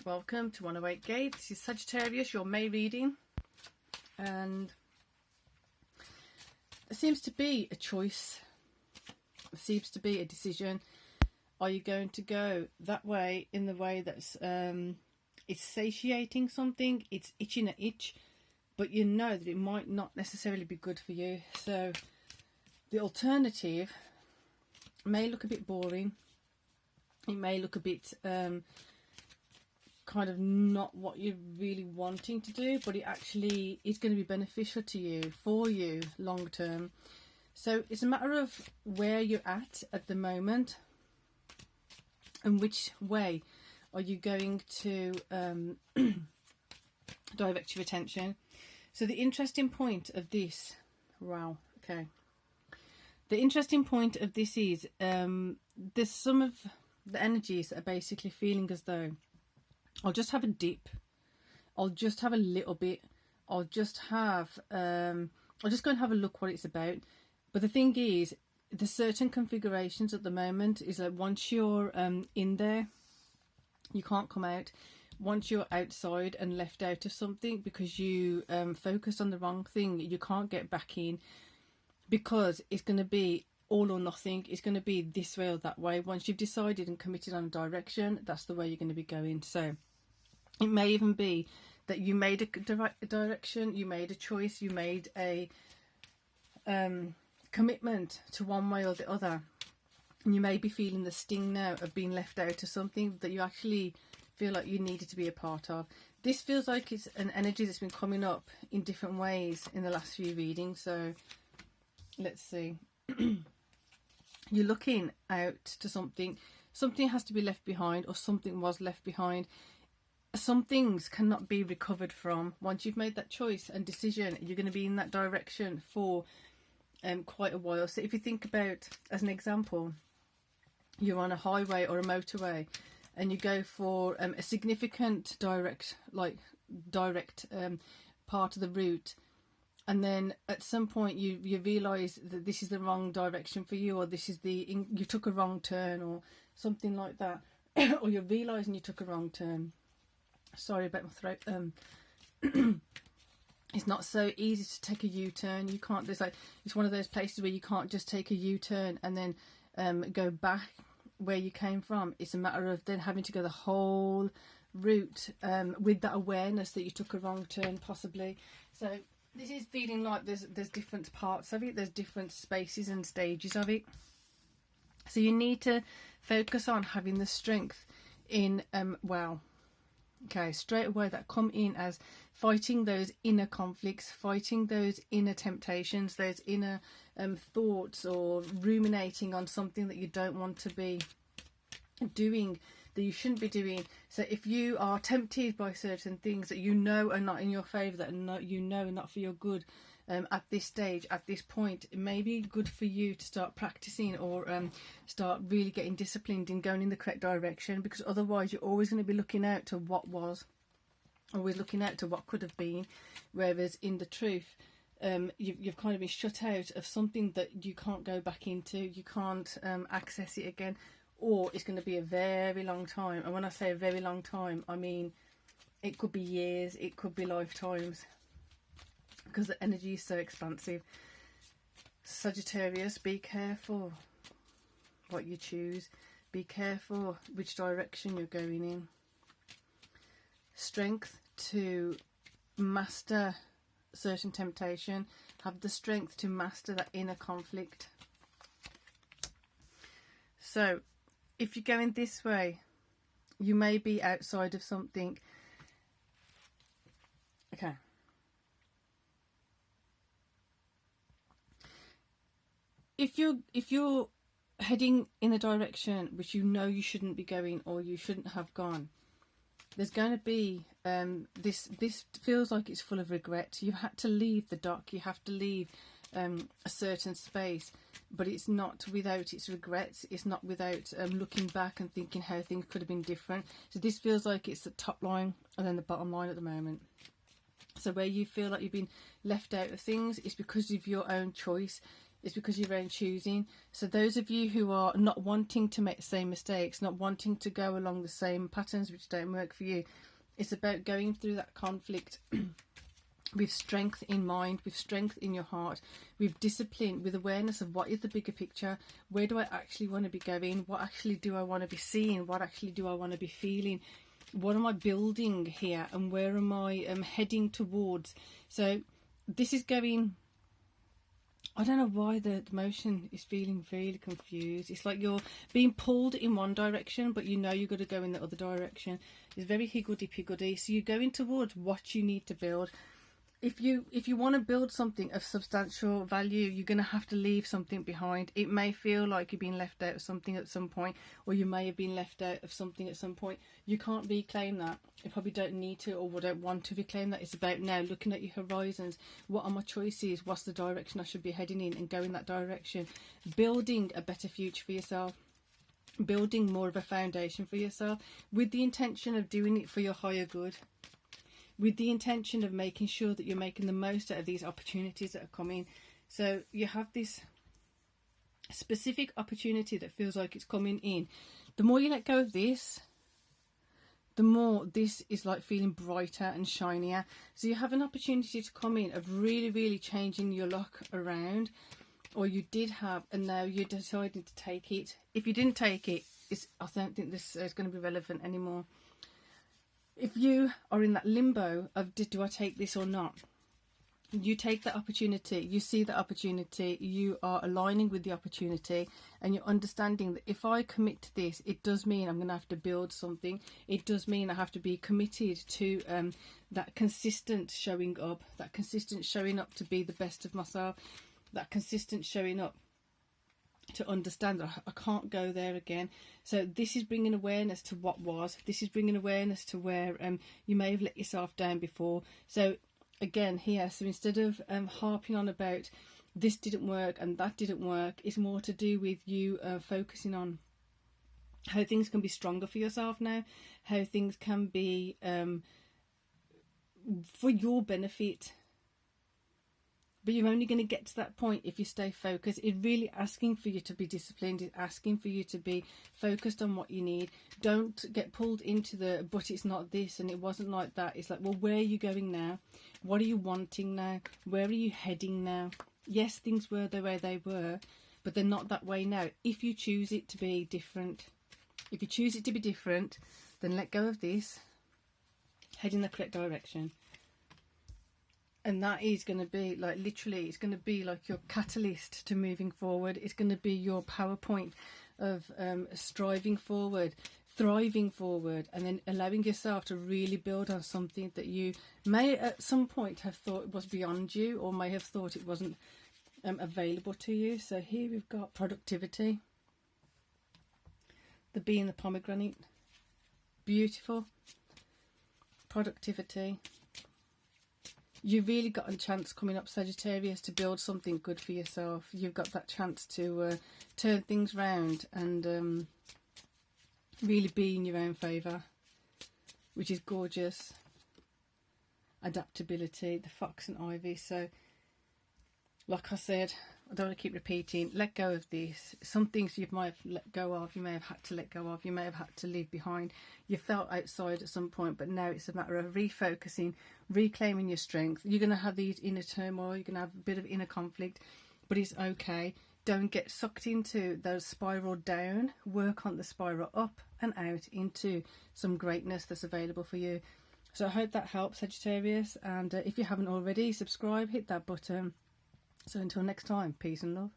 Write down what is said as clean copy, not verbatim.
Welcome to 108 Gate. This is Sagittarius, your May reading. And there seems to be a choice. There seems to be a decision. Are you going to go that way, in the way that's it's satiating something, it's itching an itch, but you know that it might not necessarily be good for you. So the alternative may look a bit boring. It may look a bit kind of not what you're really wanting to do, but it actually is going to be beneficial to you, for you, long term. So it's a matter of where you're at the moment and which way are you going to direct your attention. So the interesting point of this, wow, okay. The interesting point of this is there's some of the energies that are basically feeling as though I'll just have a dip, I'll just have a little bit, I'll just go and have a look what it's about. But the thing is, there's certain configurations at the moment is like once you're in there, you can't come out. Once you're outside and left out of something because you focused on the wrong thing, you can't get back in, because it's going to be all or nothing. It's going to be this way or that way. Once you've decided and committed on a direction, that's the way you're going to be going. So it may even be that you made a direction, you made a choice, you made a commitment to one way or the other, and you may be feeling the sting now of being left out of something that you actually feel like you needed to be a part of. This feels like it's an energy that's been coming up in different ways in the last few readings. So let's see. You're looking out to something. Something has to be left behind, or something was left behind. Some things cannot be recovered from. Once you've made that choice and decision, you're going to be in that direction for quite a while. So if you think about, as an example, you're on a highway or a motorway and you go for a significant direct part of the route, and then at some point you realise that this is the wrong direction for you, or this is you took a wrong turn or something like that, or you're realising you took a wrong turn. Sorry about my throat. It's not so easy to take a U-turn. You can't. It's one of those places where you can't just take a U-turn and then go back where you came from. It's a matter of then having to go the whole route with that awareness that you took a wrong turn, possibly. So this is feeling like there's different parts of it. There's different spaces and stages of it. So you need to focus on having the strength in straight away that come in as fighting those inner conflicts, fighting those inner temptations, those inner thoughts, or ruminating on something that you don't want to be doing, that you shouldn't be doing. So if you are tempted by certain things that you know are not in your favour, that you know are not for your good, at this stage, at this point, it may be good for you to start practicing, or start really getting disciplined in going in the correct direction, because otherwise you're always going to be looking out to what was, always looking out to what could have been, whereas in the truth you've kind of been shut out of something that you can't go back into, you can't access it again, or it's going to be a very long time. And when I say a very long time, I mean it could be years, it could be lifetimes, because the energy is so expansive. Sagittarius, be careful what you choose. Be careful which direction you're going in. Strength to master certain temptation. Have the strength to master that inner conflict. So if you're going this way, you may be outside of something. Okay. If you're heading in a direction which you know you shouldn't be going, or you shouldn't have gone, there's going to be this feels like it's full of regret. You had to leave the dock, you have to leave a certain space, but it's not without its regrets. It's not without looking back and thinking how things could have been different. So this feels like it's the top line and then the bottom line at the moment. So where you feel like you've been left out of things, it's because of your own choice. It's because of your own choosing. So those of you who are not wanting to make the same mistakes, not wanting to go along the same patterns which don't work for you, it's about going through that conflict with strength in mind, with strength in your heart, with discipline, with awareness of what is the bigger picture. Where do I actually want to be going? What actually do I want to be seeing? What actually do I want to be feeling? What am I building here, and where am I heading towards? So this is going, I don't know why the motion is feeling really confused. It's like you're being pulled in one direction, but you know you've got to go in the other direction. It's very higgledy-piggledy. So you're going towards what you need to build. If you want to build something of substantial value, you're going to have to leave something behind. It may feel like you've been left out of something at some point, or you may have been left out of something at some point. You can't reclaim that. You probably don't need to, or don't want to reclaim that. It's about now looking at your horizons. What are my choices? What's the direction I should be heading in, and go in that direction. Building a better future for yourself. Building more of a foundation for yourself, with the intention of doing it for your higher good. With the intention of making sure that you're making the most out of these opportunities that are coming. So you have this specific opportunity that feels like it's coming in. The more you let go of this, the more this is like feeling brighter and shinier. So you have an opportunity to come in of really, really changing your luck around, or you did have, and now you're deciding to take it. If you didn't take it, I don't think this is going to be relevant anymore. If you are in that limbo of do I take this or not, you take that opportunity, you see the opportunity, you are aligning with the opportunity, and you're understanding that if I commit to this, it does mean I'm going to have to build something. It does mean I have to be committed to that consistent showing up, to be the best of myself, that consistent showing up to understand that I can't go there again. So this is bringing awareness to what was. This is bringing awareness to where you may have let yourself down before. So again here, so instead of harping on about this didn't work and that didn't work, it's more to do with you focusing on how things can be stronger for yourself now, how things can be for your benefit. But you're only going to get to that point if you stay focused. It's really asking for you to be disciplined. It's asking for you to be focused on what you need. Don't get pulled into the, but it's not this and it wasn't like that. It's like, well, where are you going now? What are you wanting now? Where are you heading now? Yes, things were the way they were, but they're not that way now. If you choose it to be different, if you choose it to be different, then let go of this. Head in the correct direction. And that is going to be like, literally, it's going to be like your catalyst to moving forward. It's going to be your PowerPoint of striving forward, thriving forward, and then allowing yourself to really build on something that you may at some point have thought was beyond you, or may have thought it wasn't available to you. So here we've got productivity, the bee and the pomegranate. Beautiful. Productivity. You've really got a chance coming up, Sagittarius, to build something good for yourself. You've got that chance to turn things round and really be in your own favour, which is gorgeous. Adaptability, the fox and ivy. So, like I said, I don't want to keep repeating, let go of this. Some things you might have let go of, you may have had to let go of, you may have had to leave behind. You felt outside at some point, but now it's a matter of refocusing, reclaiming your strength. You're going to have these inner turmoil, you're going to have a bit of inner conflict, but it's okay. Don't get sucked into the spiral down. Work on the spiral up and out into some greatness that's available for you. So I hope that helps, Sagittarius. And if you haven't already, subscribe, hit that button. So until next time, peace and love.